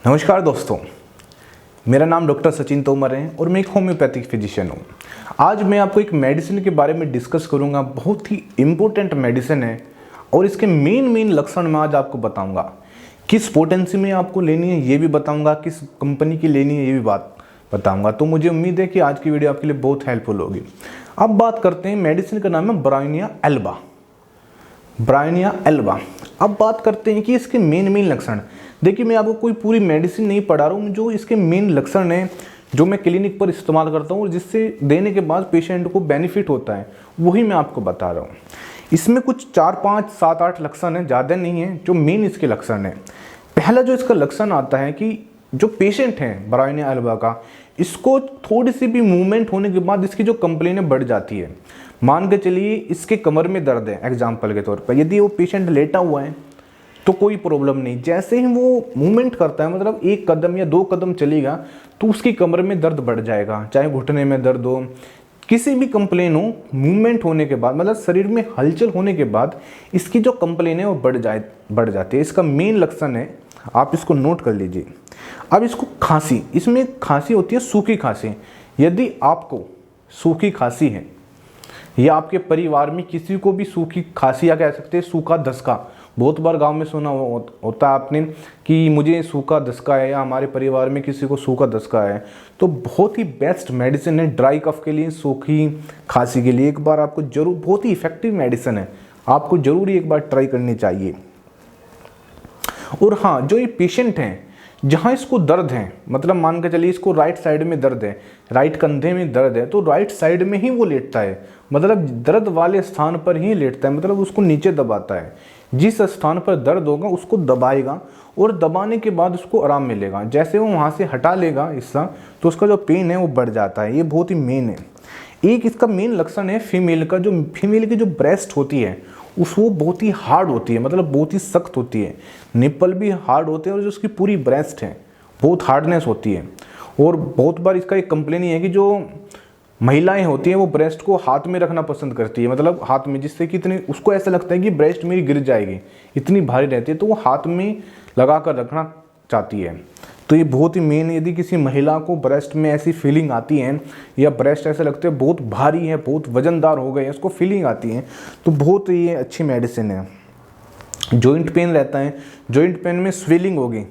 नमस्कार दोस्तों, मेरा नाम डॉक्टर सचिन तोमर है और मैं एक होम्योपैथिक फिजिशियन हूँ। आज मैं आपको एक मेडिसिन के बारे में डिस्कस करूँगा। बहुत ही इम्पोर्टेंट मेडिसिन है और इसके मेन लक्षण मैं आज आपको बताऊँगा। किस पोटेंसी में आपको लेनी है ये भी बताऊँगा, किस कंपनी की लेनी है ये भी बात बताऊँगा। तो मुझे उम्मीद है कि आज की वीडियो आपके लिए बहुत हेल्पफुल होगी। अब बात करते हैं, मेडिसिन का नाम है ब्रायोनिया एल्बा। Bryonia Elba. अब बात करते हैं कि इसके मेन लक्षण। देखिए, मैं आपको कोई पूरी मेडिसिन नहीं पढ़ा रहा हूँ, जो इसके मेन लक्षण हैं जो मैं क्लिनिक पर इस्तेमाल करता हूँ और जिससे देने के बाद पेशेंट को बेनिफिट होता है, वही मैं आपको बता रहा हूँ। इसमें कुछ 4, 5, 7, 8 लक्षण हैं, ज़्यादा नहीं है जो मेन इसके लक्षण हैं। पहला जो इसका लक्षण आता है कि जो पेशेंट हैं ब्रायोनिया एल्बा का, इसको थोड़ी सी भी मूवमेंट होने के बाद इसकी जो कंप्लेनें बढ़ जाती है। मान के चलिए इसके कमर में दर्द है, एग्जाम्पल के तौर पर, यदि वो पेशेंट लेटा हुआ है तो कोई प्रॉब्लम नहीं। जैसे ही वो मूवमेंट करता है, मतलब 1 कदम या 2 कदम चलेगा, तो उसकी कमर में दर्द बढ़ जाएगा। चाहे घुटने में दर्द हो, किसी भी कंप्लेन हो, मूवमेंट होने के बाद, मतलब शरीर में हलचल होने के बाद इसकी जो कंप्लेन है वो बढ़ जाती है। इसका मेन लक्षण है, आप इसको नोट कर लीजिए। अब इसको खांसी, इसमें खांसी होती है सूखी खांसी। यदि आपको सूखी खांसी है या आपके परिवार में किसी को भी सूखी खांसी, या कह सकते हैं सूखा दस्का, बहुत बार गांव में सुना होता है आपने कि मुझे सूखा दस्का है या हमारे परिवार में किसी को सूखा दस्का है, तो बहुत ही बेस्ट मेडिसिन है ड्राई कफ के लिए, सूखी खांसी के लिए। एक बार आपको जरूर, बहुत ही इफेक्टिव मेडिसिन है, आपको जरूर एक बार ट्राई करनी चाहिए। और हाँ, जो ये पेशेंट हैं जहाँ इसको दर्द है, मतलब मान के चलिए इसको राइट साइड में दर्द है, राइट कंधे में दर्द है, तो राइट साइड में ही वो लेटता है, मतलब दर्द वाले स्थान पर ही लेटता है, मतलब उसको नीचे दबाता है। जिस स्थान पर दर्द होगा उसको दबाएगा और दबाने के बाद उसको आराम मिलेगा। जैसे वो वहाँ से हटा लेगा हिस्सा, तो उसका जो पेन है वो बढ़ जाता है। ये बहुत ही मेन है। एक इसका मेन लक्षण है फीमेल का, जो फीमेल की जो ब्रेस्ट होती है वो बहुत ही हार्ड होती है, मतलब बहुत ही सख्त होती है। निप्पल भी हार्ड होते हैं और जो उसकी पूरी ब्रेस्ट है बहुत हार्डनेस होती है। और बहुत बार इसका एक कंप्लेन है कि जो महिलाएं होती हैं वो ब्रेस्ट को हाथ में रखना पसंद करती है, मतलब हाथ में, जिससे कि इतनी उसको ऐसा लगता है कि ब्रेस्ट मेरी गिर जाएगी, इतनी भारी रहती है, तो वो हाथ में लगा कर रखना चाहती है। तो ये बहुत ही मेन है। यदि किसी महिला को ब्रेस्ट में ऐसी फीलिंग आती है या ब्रेस्ट ऐसे लगते हैं बहुत भारी है, बहुत वजनदार हो गए, इसको फीलिंग आती है, तो बहुत ये अच्छी मेडिसिन है। जॉइंट पेन रहता है, जॉइंट पेन में स्वेलिंग होगी,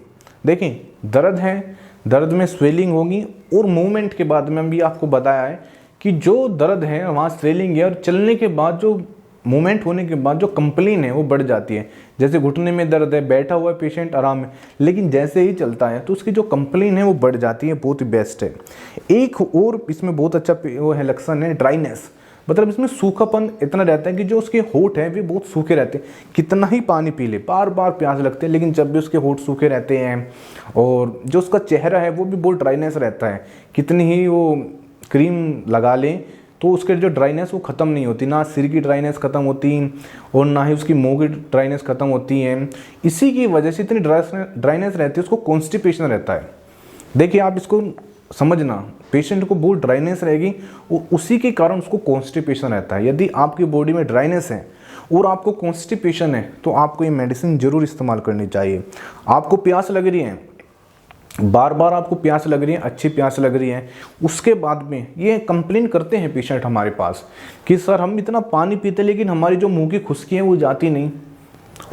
देखिए दर्द है, दर्द में स्वेलिंग होगी, और मूवमेंट के बाद में भी आपको बताया है कि जो दर्द है वहाँ स्वेलिंग है, और चलने के बाद जो मूवमेंट होने के बाद जो कंप्लेन है वो बढ़ जाती है। जैसे घुटने में दर्द है, बैठा हुआ है पेशेंट आराम है, लेकिन जैसे ही चलता है तो उसकी जो कंप्लेन है वो बढ़ जाती है। बहुत ही बेस्ट है। एक और इसमें बहुत अच्छा वो है लक्षण है ड्राइनेस, मतलब इसमें सूखापन इतना रहता है कि जो उसके होंठ हैं वे बहुत सूखे रहते हैं। कितना ही पानी पी ले, बार बार प्यास लगते हैं, लेकिन जब भी उसके होंठ सूखे रहते हैं, और जो उसका चेहरा है वो भी बहुत ड्राइनेस रहता है। कितनी ही वो क्रीम लगा ले तो उसके जो ड्राइनेस वो ख़त्म नहीं होती, ना सिर की ड्राइनेस ख़त्म होती और ना ही उसकी मुंह की ड्राइनेस ख़त्म होती है। इसी की वजह से इतनी ड्राइनेस रहती है, उसको कॉन्स्टिपेशन रहता है। देखिए, आप इसको समझना, पेशेंट को बहुत ड्राइनेस रहेगी और उसी के कारण उसको कॉन्स्टिपेशन रहता है। यदि आपकी बॉडी में ड्राइनेस है और आपको कॉन्स्टिपेशन है तो आपको ये मेडिसिन ज़रूर इस्तेमाल करनी चाहिए। आपको प्यास लग रही है, बार बार आपको प्यास लग रही है, अच्छी प्यास लग रही है, उसके बाद में ये कंप्लेन करते हैं पेशेंट हमारे पास कि सर हम इतना पानी पीते लेकिन हमारी जो मुंह की खुश्की है वो जाती नहीं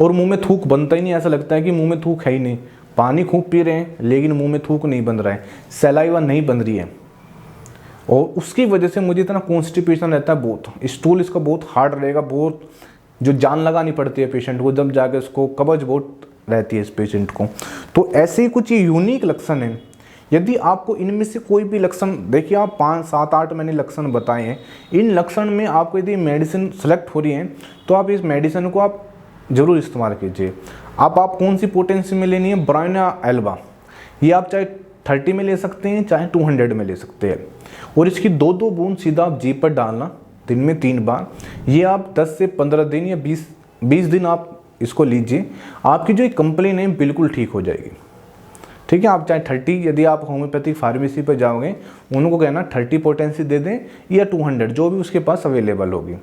और मुंह में थूक बनता ही नहीं, ऐसा लगता है कि मुंह में थूक है ही नहीं। पानी खूब पी रहे हैं लेकिन मुंह में थूक नहीं बन रहा है, सलाइवा नहीं बन रही है, और उसकी वजह से मुझे इतना कॉन्स्टिपेशन रहता है। बहुत स्टूल इसका बहुत हार्ड रहेगा, बहुत जो जान लगानी पड़ती है पेशेंट को, जब जाके उसको कब्ज बहुत रहती है इस पेशेंट को। तो ऐसे ही कुछ यूनिक लक्षण हैं। यदि आपको इनमें से कोई भी लक्षण, देखिए आप 5, 7, 8 मैंने लक्षण बताए हैं, इन लक्षण में आपको यदि मेडिसिन सेलेक्ट हो रही है तो आप इस मेडिसिन को आप जरूर इस्तेमाल कीजिए। आप कौन सी पोटेंसी में लेनी है, ब्रायोनिया एल्बा, ये आप चाहे 30 में ले सकते हैं, चाहे 200 में ले सकते हैं। और इसकी 2-2 बूंद सीधा आप जीभ पर डालना दिन में 3 बार। ये आप 10 से 15 दिन या 20 दिन आप इसको लीजिए, आपकी जो कंप्लेन है बिल्कुल ठीक हो जाएगी। ठीक है। आप चाहे 30, यदि आप होम्योपैथिक फार्मेसी पर जाओगे उनको कहना 30 पोटेंसी दे दें या 200, जो भी उसके पास अवेलेबल होगी।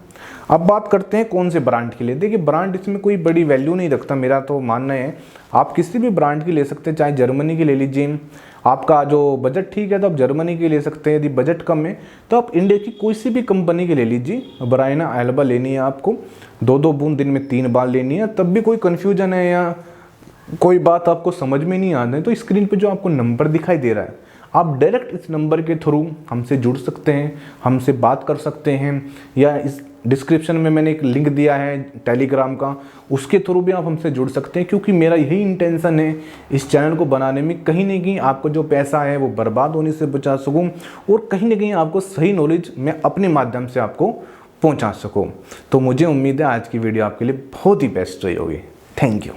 अब बात करते हैं कौन से ब्रांड के लिए। देखिए ब्रांड इसमें कोई बड़ी वैल्यू नहीं रखता, मेरा तो मानना है आप किसी भी ब्रांड की ले सकते हैं, चाहे जर्मनी की ले लीजिए, आपका जो बजट ठीक है तो आप जर्मनी की ले सकते हैं, यदि बजट कम है तो आप इंडिया की कोई सी भी कंपनी की ले लीजिए। ब्रायना एल्बा लेनी है आपको, 2-2 बूंद दिन में 3 बार लेनी है। तब भी कोई कन्फ्यूजन है या कोई बात आपको समझ में नहीं आ रही है तो स्क्रीन पे जो आपको नंबर दिखाई दे रहा है, आप डायरेक्ट इस नंबर के थ्रू हमसे जुड़ सकते हैं, हमसे बात कर सकते हैं, या इस डिस्क्रिप्शन में मैंने एक लिंक दिया है टेलीग्राम का, उसके थ्रू भी आप हमसे जुड़ सकते हैं। क्योंकि मेरा यही इंटेंशन है इस चैनल को बनाने में, कहीं ना कहीं आपको जो पैसा है वो बर्बाद होने से बचा सकूं और कहीं ना कहीं आपको सही नॉलेज मैं अपने माध्यम से आपको पहुंचा सकूं। तो मुझे उम्मीद है आज की वीडियो आपके लिए बहुत ही बेस्ट रही होगी। Thank you.